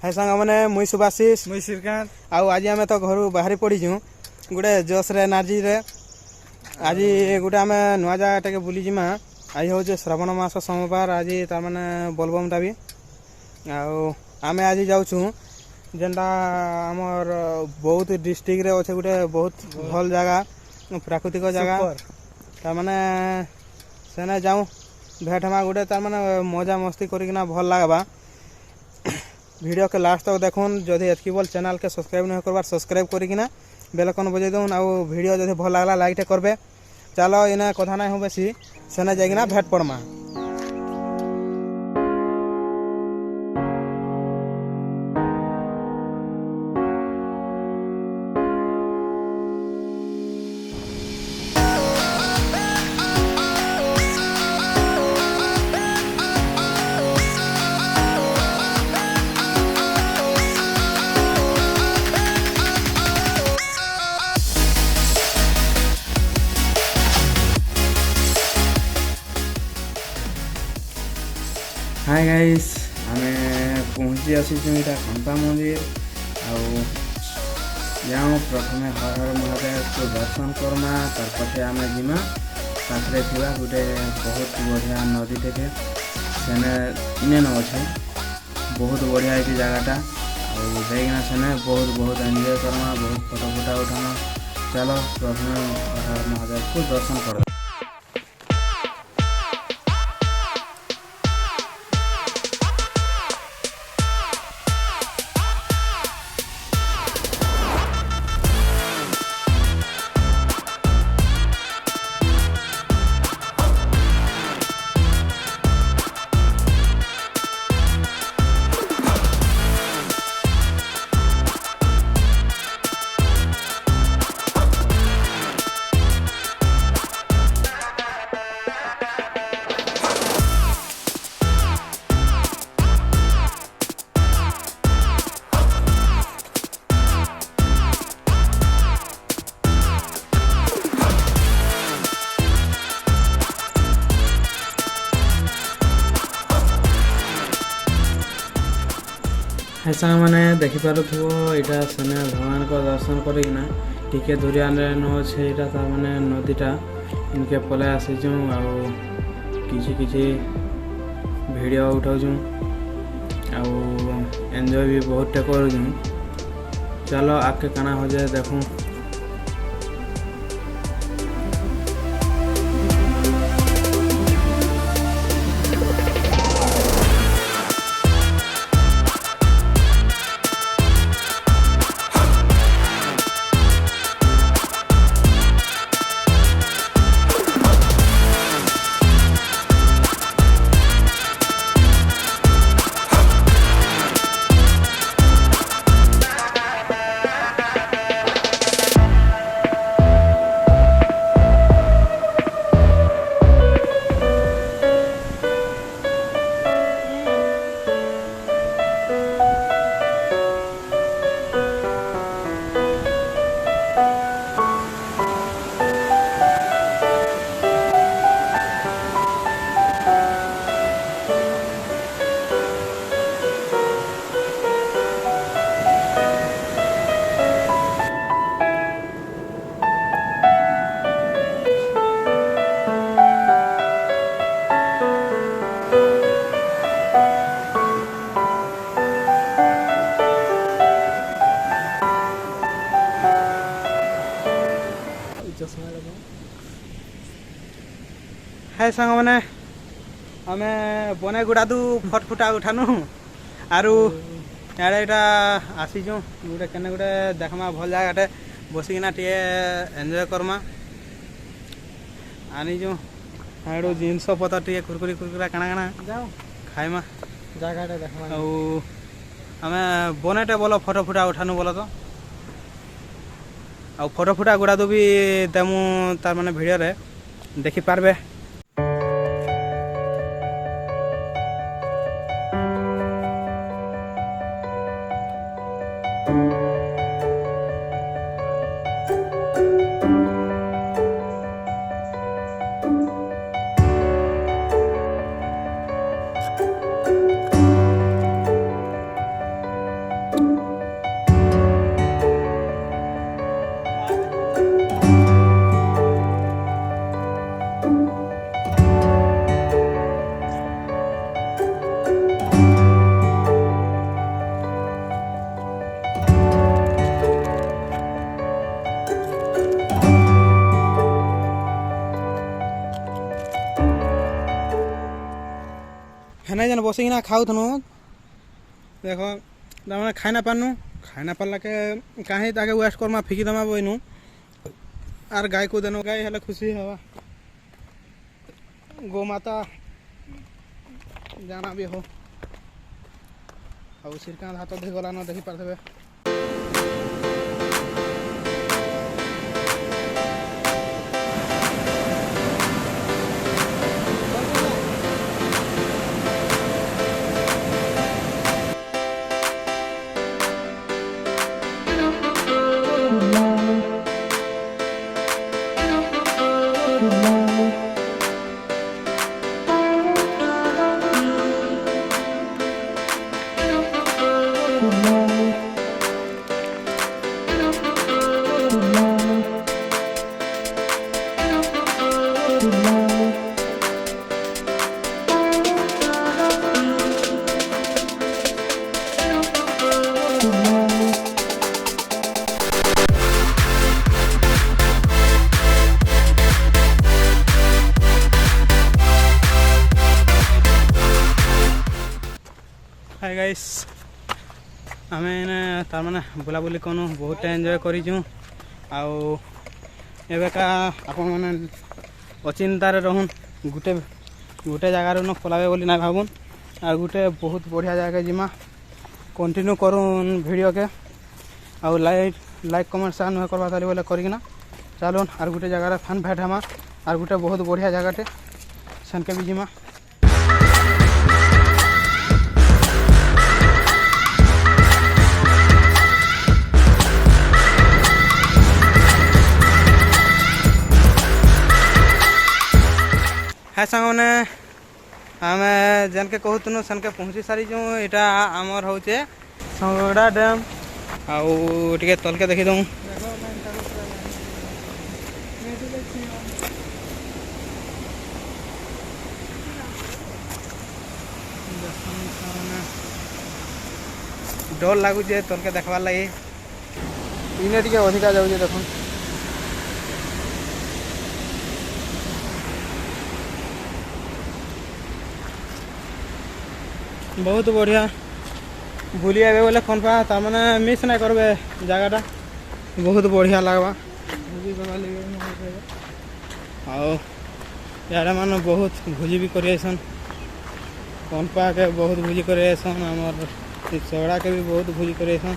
हाय सांग मैंने मुई सुभाशीष मुई श्रीकांत आउ आज आम तो घर बाहरी पड़ीचु गोटे जोश रे एनर्जी रे आज गोटे आम नुआ जगह टे बुली जिमा आज हूँ श्रावण मास सोमवार आज तार माने बोलबमटा भी आम आज जाऊँ जेनटा आमर बहुत डिस्ट्रिक्ट रे अच्छे गोटे बहुत भल जगह प्राकृतिक जगह तार माने सेने जाऊँ भेट हमा गोटे तार माने मजा मस्ती करना भल लगवा वीडियो के लास्ट तक देखुन जदि एतकी बोल चैनल के सब्सक्राइब नहीं करबार सब्सक्राइब करकिना बेल आइकन बजे दून आउ वीडियो जदि भल लागला लाइक करबे। चलो इना कथा नहीं हो बेसी सेने जाइना भेट पड़मा। हाय गाइस आमे पहुँची आसीचु इटा खंपा मंदिर जाऊँ प्रथमे हर हर महादेव को दर्शन करमा तार पछे आमे जिमा पाखरे थिबा गोटे बहुत बढ़िया नदी टेके सेने इने न अच्छे बहुत बढ़िया ये जगहटा आना सेने बहुत एंजॉय करमा बहुत फोटो फोटा उठामा। चलो प्रथमे हर हर महादेव को दर्शन कर। ऐसा मैंने देखिपार यहाँ सेने भगवान को दर्शन करना टिके दूरिया न अच्छे तार मैंने नदीटा इनके पलै आसीचु किसी वीडियो उठाऊँ एंजॉय भी बहुत टे करूँ। चलो आगे काना हो जाए देखूँ। हाय सांग मैंने आम बने गुड़ा दू फटफुटा उठानु आरु यारे इटा आसीचु गोटे केने गोटे देखमा भल जगह बसिकिना टे एंजॉय करमा आनीचु आड़ू जिनस पतर टे कुरकुरी कुरकुरा काଣା काଣା जाओ खाइमा जगह देखमा आम बनेटे बोलो फटो फुटा उठानु बोलो तो आ फटो फुटा गुड़ा दू भी देमु तार माने वीडियो रे देखि पारबे। ହେନେ ଯେନ୍ ବସିକିନା ଖାଉଥନୁ ଦେଖ ତାମାନେ ଖାଇ ନା ପାରଲାକେ କାହିଁ ତାକେ ୱେଷ୍ଟ କର୍ମା ଫିକି ଦେମା ବଇନୁ ଆର୍ ଗାଈକୁ ଦେନୁ ଗାଈ ହେଲେ ଖୁସି ହେବା ଗୋମାତା ଜାଣା ବି ହଉ ଆଉ ଶ୍ରୀକାନ୍ତ ହାତ ଧୋଇ ଗଲାନ ଦେଖିପାରୁଥିବେ। हाय गाइस आमे तार माने बुलाबुली कनु बहुत एंजॉय करिछु आउ एबेका आपन माने अचिंतारे रहन गुटे जगार न खोलाबे बोली ना भाबुन आ गुटे बहुत बढ़िया जगह जिमा कंटिन्यू करूँ वीडियो के आउ लाइक कमेंट शेयर न करबा ताली बोले करिना चलून आर गुटे जगार फैन भेट हमा आर गुटे बहुत बढ़िया जगहटे सेनके भी जिमा। है सांगने आम जेन के कहतुनु सेनके पहुँची सारीचु इटा आमर होचे संगड़ा डैम आउ टिके तलके देखी दूँ डर लगुचे तलके देखबार लगे इने टिके अधिका जाऊे देखुन बहुत बढ़िया बुली आवे बोले खनपा तार माने मिस नहीं करबे जगहटा बहुत बढ़िया लगवा आओ यार माने बहुत भोजी भी करिएसन खनपा के बहुत भोजी करिएसन हमर चौड़ा के भी बहुत भोजी करिएसन।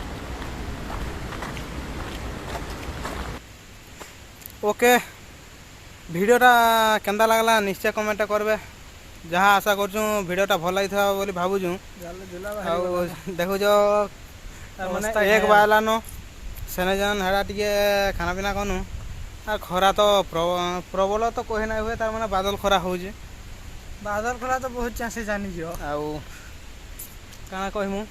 ओके वीडियोटा केंदा लगला निश्चय कमेंट करबे जहाँ आशा करछूँ वीडियोटा भल लगी बोली भावुँ देखु माने एक बालान सेने जन हेड़ा टे खाना पीना कनु आ खरा तो प्रबल तो कही ना हुए तार माने बादल खरा हो बादल खरा तो बहुत चांसे जानी जो आउ काना कहमु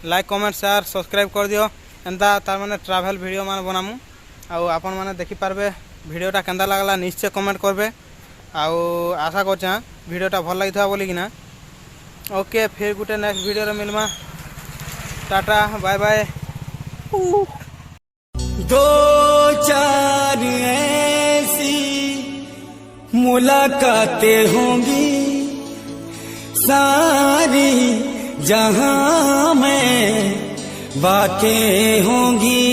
लाइक कमेंट शेयर सब्सक्राइब कर दियो एंता तार माने ट्रैवल वीडियो मान बनामु आउ आपन माने देखि पारबे वीडियोटा केंदा लागला निश्चय कमेंट करबे आउ आशा करछा वीडियोटा भल लगी बोली कि ना। ओके फिर गुटे नेक्स्ट वीडियो रे मिलमा टाटा बाय बाय। दो चार ऐसी मुलाकातें होंगी सारी जहां में बातें होंगी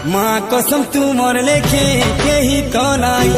माँ कसम तू मोर लेखे के ही तो लाई